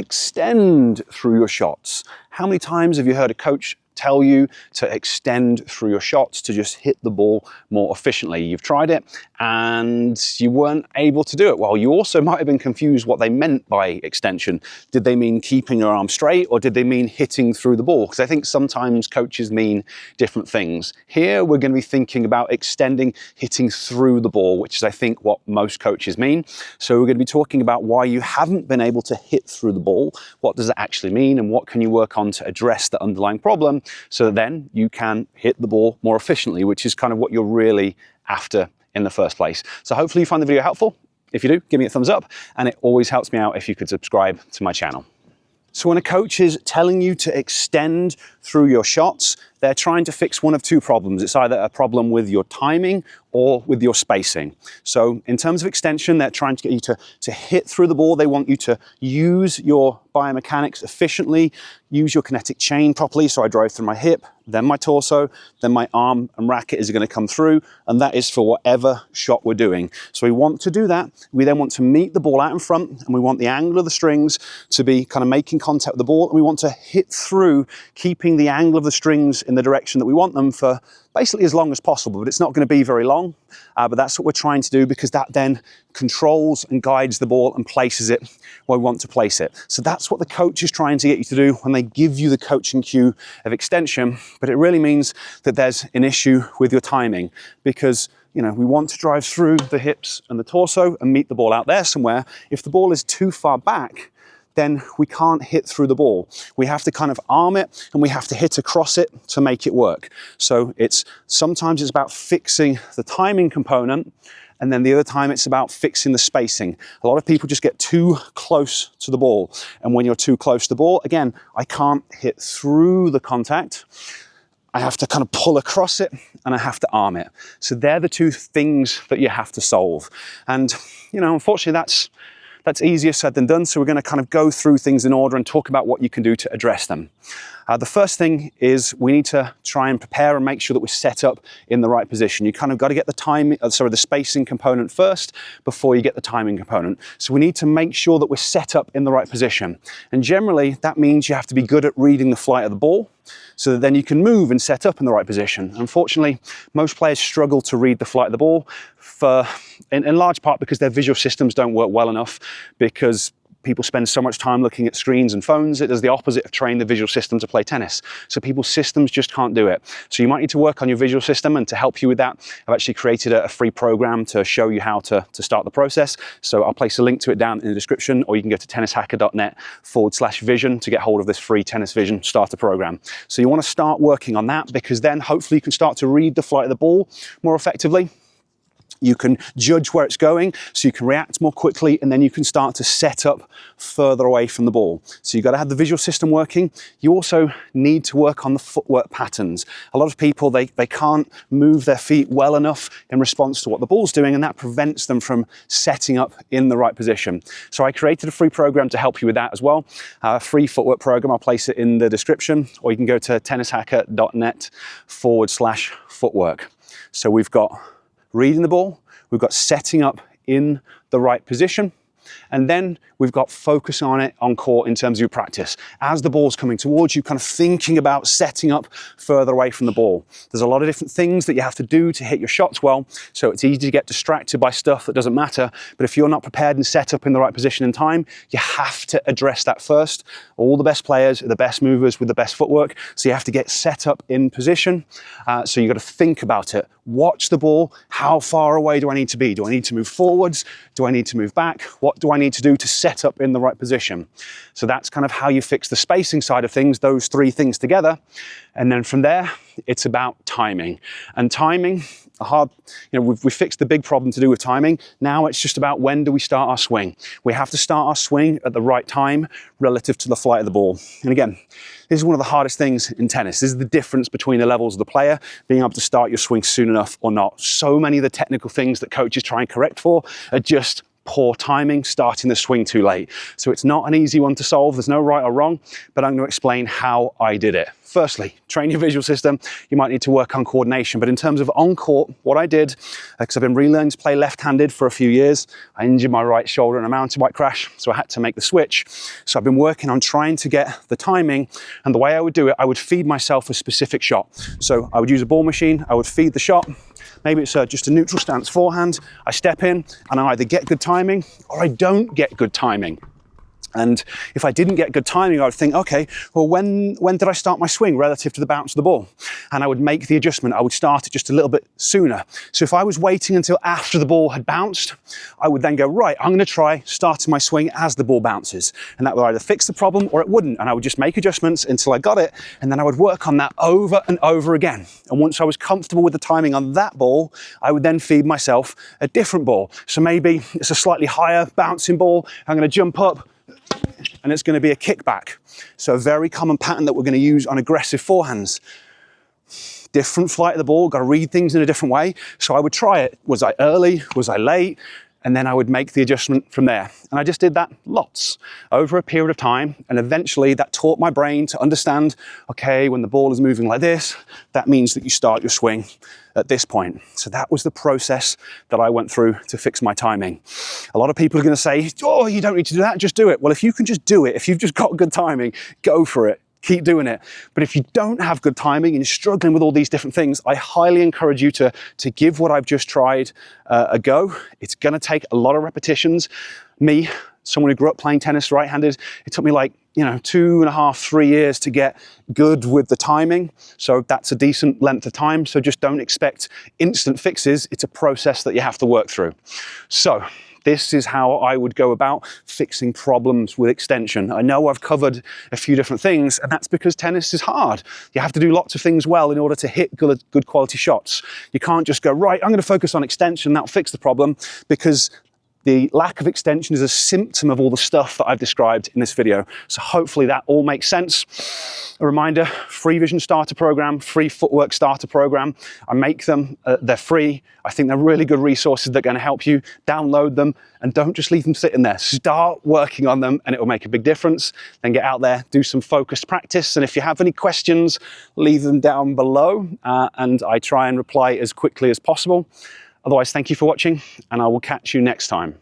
extend through your shots. How many times have you heard a coach tell you to extend through your shots, to just hit the ball more efficiently? You've tried it and you weren't able to do it. Well, you also might have been confused what they meant by extension. Did they mean keeping your arm straight, or did they mean hitting through the ball? Because I think sometimes coaches mean different things. Here, we're going to be thinking about extending, hitting through the ball, which is, I think, what most coaches mean. So we're going to be talking about why you haven't been able to hit through the ball. What does it actually mean, and what can you work on to address the underlying problem, so that then you can hit the ball more efficiently, which is kind of what you're really after in the first place. So hopefully you find the video helpful. If you do, give me a thumbs up, and it always helps me out if you could subscribe to my channel. So when a coach is telling you to extend through your shots, they're trying to fix one of two problems. It's either a problem with your timing or with your spacing. So in terms of extension, they're trying to get you to hit through the ball. They want you to use your biomechanics efficiently, use your kinetic chain properly. So I drive through my hip, then my torso, then my arm and racket is going to come through, and that is for whatever shot we're doing. So we want to do that. We then want to meet the ball out in front, and we want the angle of the strings to be kind of making contact with the ball, and we want to hit through, keeping the angle of the strings in the direction that we want them for basically as long as possible, but it's not going to be very long. But that's what we're trying to do, because that then controls and guides the ball and places it where we want to place it. So that's what the coach is trying to get you to do when they give you the coaching cue of extension. But it really means that there's an issue with your timing, because we want to drive through the hips and the torso and meet the ball out there somewhere. If the ball is too far back, then we can't hit through the ball. We have to kind of arm it, and we have to hit across it to make it work. So sometimes it's about fixing the timing component, and then the other time it's about fixing the spacing. A lot of people just get too close to the ball. And when you're too close to the ball, again, I can't hit through the contact. I have to kind of pull across it, and I have to arm it. So they're the two things that you have to solve. And, unfortunately, that's easier said than done. So we're going to kind of go through things in order and talk about what you can do to address them. The first thing is we need to try and prepare and make sure that we're set up in the right position. You kind of got to get the spacing component first before you get the timing component. So we need to make sure that we're set up in the right position. And generally, that means you have to be good at reading the flight of the ball, so that then you can move and set up in the right position. Unfortunately, most players struggle to read the flight of the ball, in large part because their visual systems don't work well enough, because people spend so much time looking at screens and phones. It does the opposite of train the visual system to play tennis. So people's systems just can't do it. So you might need to work on your visual system, and to help you with that, I've actually created a free program to show you how to start the process. So I'll place a link to it down in the description, or you can go to tennishacker.net/vision to get hold of this free Tennis Vision starter program. So you want to start working on that, because then hopefully you can start to read the flight of the ball more effectively. You can judge where it's going, so you can react more quickly, and then you can start to set up further away from the ball. So you've got to have the visual system working. You also need to work on the footwork patterns. A lot of people, they can't move their feet well enough in response to what the ball's doing, and that prevents them from setting up in the right position. So I created a free program to help you with that as well. A free footwork program, I'll place it in the description, or you can go to tennishacker.net/footwork. So we've got reading the ball, we've got setting up in the right position, and then we've got focus on it on court in terms of your practice. As the ball's coming towards you, kind of thinking about setting up further away from the ball. There's a lot of different things that you have to do to hit your shots well, so it's easy to get distracted by stuff that doesn't matter. But if you're not prepared and set up in the right position and time, you have to address that first. All the best players are the best movers with the best footwork, so you have to get set up in position. So you've got to think about it. Watch the ball. How far away do I need to be? Do I need to move forwards? Do I need to move back? What do I need to do to set up in the right position? So that's kind of how you fix the spacing side of things, those three things together. And then from there, it's about timing. And timing, we fixed the big problem to do with timing. Now it's just about, when do we start our swing? We have to start our swing at the right time relative to the flight of the ball. And again, this is one of the hardest things in tennis. This is the difference between the levels of the player, being able to start your swing soon enough or not. So many of the technical things that coaches try and correct for are just poor timing, starting the swing too late. So it's not an easy one to solve. There's no right or wrong, but I'm going to explain how I did it. Firstly, train your visual system. You might need to work on coordination, but in terms of on court, what I did, because I've been relearning to play left-handed for a few years, I injured my right shoulder in a mountain bike crash, so I had to make the switch. So I've been working on trying to get the timing, and the way I would do it, I would feed myself a specific shot. So I would use a ball machine, I would feed the shot. Maybe it's just a neutral stance forehand. I step in and I either get good timing or I don't get good timing. And if I didn't get good timing, I would think, okay, well, when did I start my swing relative to the bounce of the ball? And I would make the adjustment. I would start it just a little bit sooner. So if I was waiting until after the ball had bounced, I would then go, right, I'm going to try starting my swing as the ball bounces. And that would either fix the problem or it wouldn't. And I would just make adjustments until I got it. And then I would work on that over and over again. And once I was comfortable with the timing on that ball, I would then feed myself a different ball. So maybe it's a slightly higher bouncing ball. I'm going to jump up, and it's going to be a kickback. So a very common pattern that we're going to use on aggressive forehands. Different flight of the ball, got to read things in a different way. So I would try it. Was I early? Was I late? And then I would make the adjustment from there. And I just did that lots over a period of time. And eventually that taught my brain to understand, okay, when the ball is moving like this, that means that you start your swing at this point. So that was the process that I went through to fix my timing. A lot of people are going to say, oh, you don't need to do that, just do it. Well, if you can just do it, if you've just got good timing, go for it. Keep doing it. But if you don't have good timing and you're struggling with all these different things, I highly encourage you to give what I've just tried a go. It's going to take a lot of repetitions. Me, someone who grew up playing tennis right-handed, it took me like, 2.5, 3 years to get good with the timing. So that's a decent length of time. So just don't expect instant fixes. It's a process that you have to work through. So this is how I would go about fixing problems with extension. I know I've covered a few different things, and that's because tennis is hard. You have to do lots of things well in order to hit good quality shots. You can't just go, right, I'm going to focus on extension, that'll fix the problem, because the lack of extension is a symptom of all the stuff that I've described in this video. So hopefully that all makes sense. A reminder, free Vision Starter Program, free footwork starter program. I make them, they're free. I think they're really good resources that are going to help you. Download them and don't just leave them sitting there. Start working on them and it will make a big difference. Then get out there, do some focused practice. And if you have any questions, leave them down below and I try and reply as quickly as possible. Otherwise, thank you for watching, and I will catch you next time.